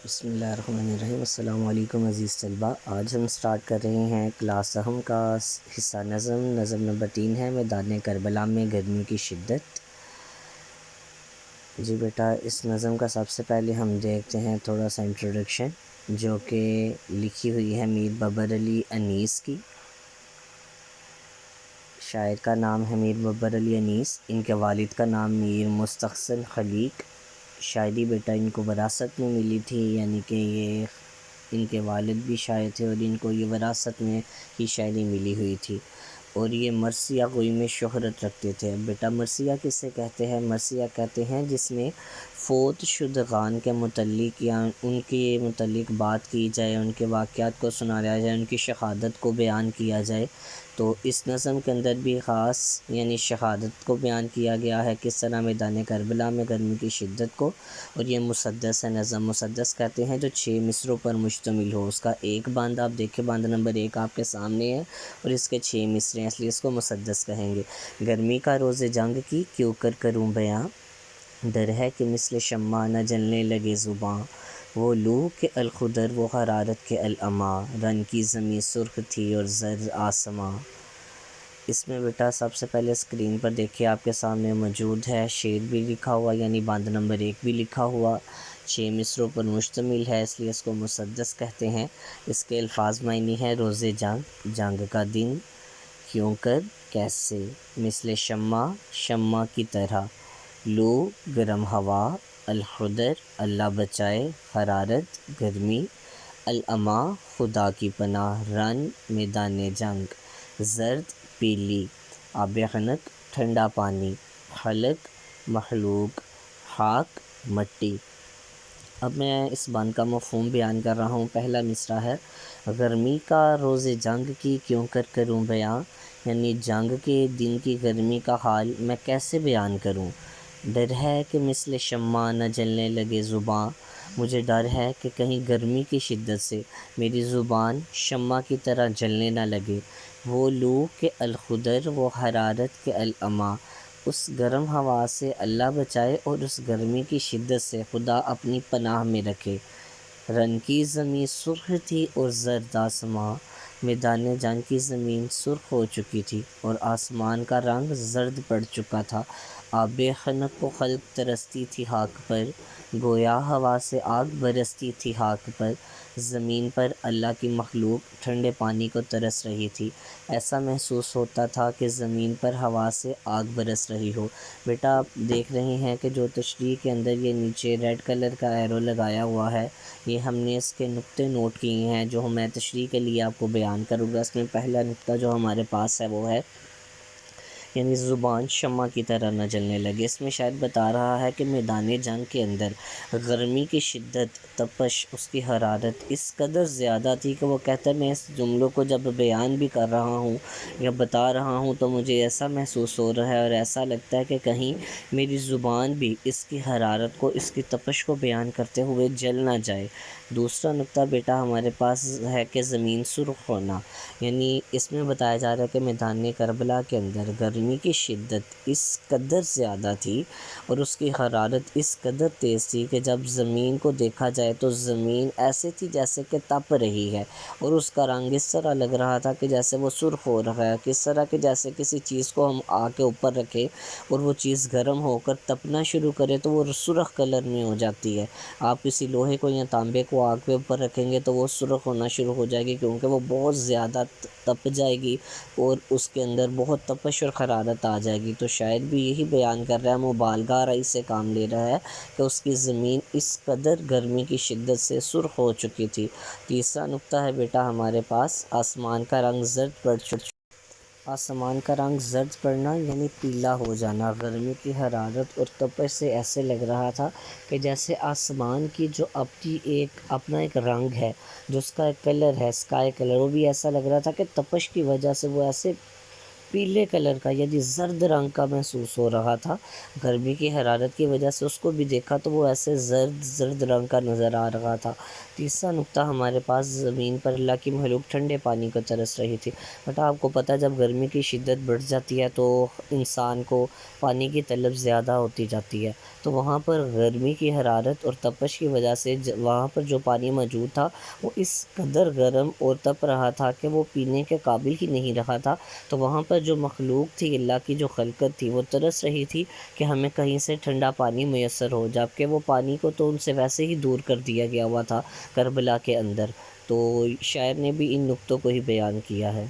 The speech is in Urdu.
بسم اللہ الرحمن الرحیم۔ السلام علیکم عزیز طلباء، آج ہم سٹارٹ کر رہے ہیں کلاس اہم کا حصہ نظم نمبر 3 ہے میدان کربلا میں گرمی کی شدت۔ جی بیٹا، اس نظم کا سب سے پہلے ہم دیکھتے ہیں تھوڑا سا انٹروڈکشن، جو کہ لکھی ہوئی ہے میر بابر علی انیس کی۔ شاعر کا نام ہے میر بابر علی انیس، ان کے والد کا نام میر مستحسن خلیق۔ شاعری بیٹا ان کو وراثت میں ملی تھی، یعنی کہ یہ ان کے والد بھی شاعر تھے اور ان کو یہ وراثت میں ہی شاعری ملی ہوئی تھی، اور یہ مرثیہ گوئی میں شہرت رکھتے تھے۔ بیٹا مرثیہ کسے کہتے ہیں؟ مرثیہ کہتے ہیں جس میں فوت شدگان کے متعلق یا ان کے متعلق بات کی جائے، ان کے واقعات کو سنایا جائے، ان کی شہادت کو بیان کیا جائے۔ تو اس نظم کے اندر بھی خاص یعنی شہادت کو بیان کیا گیا ہے، کس طرح میدان کربلا میں گرمی کی شدت کو، اور یہ مسدس ہے نظم۔ مسدس کہتے ہیں جو 6 مصروں پر مشتمل ہو۔ اس کا ایک باند آپ دیکھیں، باند نمبر 1 آپ کے سامنے ہے، اور اس کے 6 مصرے ہیں، اس لیے اس کو مسدس کہیں گے۔ گرمی کا روز جنگ کی کیوں کر کروں بیاں، ڈر ہے کہ مثل شمع نہ جلنے لگے زباں، وہ لو کہ الخدر وہ حرارت کے العما، رن کی زمیں سرخ تھی اور زرد آسماں۔ اس میں بیٹا سب سے پہلے اسکرین پر دیکھیں، آپ کے سامنے موجود ہے، شعر بھی لکھا ہوا یعنی باند نمبر 1 بھی لکھا ہوا، 6 مصروں پر مشتمل ہے، اس لیے اس کو مسدس کہتے ہیں۔ اس کے الفاظ معنی ہے: روز جنگ، جنگ کا دن، کیوں کر کیسے، مثل شمع شمع کی طرح، لو گرم ہوا، الخدر اللہ بچائے، حرارت گرمی، العما خدا کی پناہ، رن میدان جنگ، زرد پیلی، آب خنک ٹھنڈا پانی، خلق مخلوق، خاک مٹی۔ اب میں اس بند کا مفہوم بیان کر رہا ہوں۔ پہلا مصرع ہے: گرمی کا روز جنگ کی کیوں کر کروں بیاں، یعنی جنگ کے دن کی گرمی کا حال میں کیسے بیان کروں۔ ڈر ہے کہ مثل شمع نہ جلنے لگے زباں، مجھے ڈر ہے کہ کہیں گرمی کی شدت سے میری زبان شمع کی طرح جلنے نہ لگے۔ وہ لو کہ الخدر وہ حرارت کے العما، اس گرم ہوا سے اللہ بچائے اور اس گرمی کی شدت سے خدا اپنی پناہ میں رکھے۔ رن کی زمین سرخ تھی اور زرد آسماں، میدان جنگ کی زمین سرخ ہو چکی تھی اور آسمان کا رنگ زرد پڑ چکا تھا۔ آب خنک کو خلق ترستی تھی خاک پر، گویا ہوا سے آگ برستی تھی خاک پر، زمین پر اللہ کی مخلوق ٹھنڈے پانی کو ترس رہی تھی۔ ایسا محسوس ہوتا تھا کہ زمین پر ہوا سے آگ برس رہی ہو۔ بیٹا آپ دیکھ رہے ہیں کہ جو تشریح کے اندر یہ نیچے ریڈ کلر کا ایرو لگایا ہوا ہے، یہ ہم نے اس کے نقطے نوٹ کیے ہیں جو میں تشریح کے لیے آپ کو بیان کروں گا۔ اس میں پہلا نقطہ جو ہمارے پاس ہے وہ ہے یعنی زبان شمع کی طرح نہ جلنے لگے۔ اس میں شاید بتا رہا ہے کہ میدان جنگ کے اندر گرمی کی شدت، تپش، اس کی حرارت اس قدر زیادہ تھی کہ وہ کہتا ہے میں اس جملوں کو جب بیان بھی کر رہا ہوں یا بتا رہا ہوں تو مجھے ایسا محسوس ہو رہا ہے اور ایسا لگتا ہے کہ کہیں میری زبان بھی اس کی حرارت کو، اس کی تپش کو بیان کرتے ہوئے جل نہ جائے۔ دوسرا نقطہ بیٹا ہمارے پاس ہے کہ زمین سرخ ہونا، یعنی اس میں بتایا جا رہا ہے کہ میدان کربلا کے اندر گرمی کی شدت اس قدر زیادہ تھی اور اس کی حرارت اس قدر تیز تھی کہ جب زمین کو دیکھا جائے تو زمین ایسے تھی جیسے کہ تپ رہی ہے، اور اس کا رنگ اس طرح لگ رہا تھا کہ جیسے وہ سرخ ہو رہا ہے، کس طرح کہ جیسے کسی چیز کو ہم آگ کے اوپر رکھیں اور وہ چیز گرم ہو کر تپنا شروع کرے تو وہ سرخ کلر میں ہو جاتی ہے۔ آپ کسی لوہے کو یا تانبے کو آگ کے اوپر رکھیں گے تو وہ سرخ ہونا شروع ہو جائے گی، کیونکہ وہ بہت زیادہ تپ جائے گی اور اس کے اندر بہت تپش اور حرارت آ جائے گی۔ تو شاعر بھی یہی بیان کر رہا ہے، مبالغہ آرائی سے کام لے رہا ہے کہ اس کی زمین اس قدر گرمی کی شدت سے سرخ ہو چکی تھی۔ تیسرا نقطہ ہے بیٹا ہمارے پاس آسمان کا رنگ زرد پڑ چکا۔ آسمان کا رنگ زرد پڑنا یعنی پیلا ہو جانا، گرمی کی حرارت اور تپش سے ایسے لگ رہا تھا کہ جیسے آسمان کی جو اپنا ایک رنگ ہے، جو اس کا ایک کلر ہے اسکائی کلر، وہ بھی ایسا لگ رہا تھا کہ تپش کی وجہ سے وہ ایسے پیلے کلر کا یعنی زرد رنگ کا محسوس ہو رہا تھا۔ گرمی کی حرارت کی وجہ سے اس کو بھی دیکھا تو وہ ایسے زرد رنگ کا نظر آ رہا تھا۔ تیسرا نقطہ ہمارے پاس زمین پر اللہ کی مخلوق ٹھنڈے پانی کو ترس رہی تھی۔ بٹ آپ کو پتہ جب گرمی کی شدت بڑھ جاتی ہے تو انسان کو پانی کی طلب زیادہ ہوتی جاتی ہے، تو وہاں پر گرمی کی حرارت اور تپش کی وجہ سے وہاں پر جو پانی موجود تھا وہ اس قدر گرم اور تپ رہا تھا کہ وہ پینے کے قابل ہی نہیں رہا تھا۔ تو وہاں پر جو مخلوق تھی، اللہ کی جو خلقت تھی، وہ ترس رہی تھی کہ ہمیں کہیں سے ٹھنڈا پانی میسر ہو، جبکہ وہ پانی کو تو ان سے ویسے ہی دور کر دیا گیا ہوا تھا کربلا کے اندر۔ تو شاعر نے بھی ان نقطوں کو ہی بیان کیا ہے۔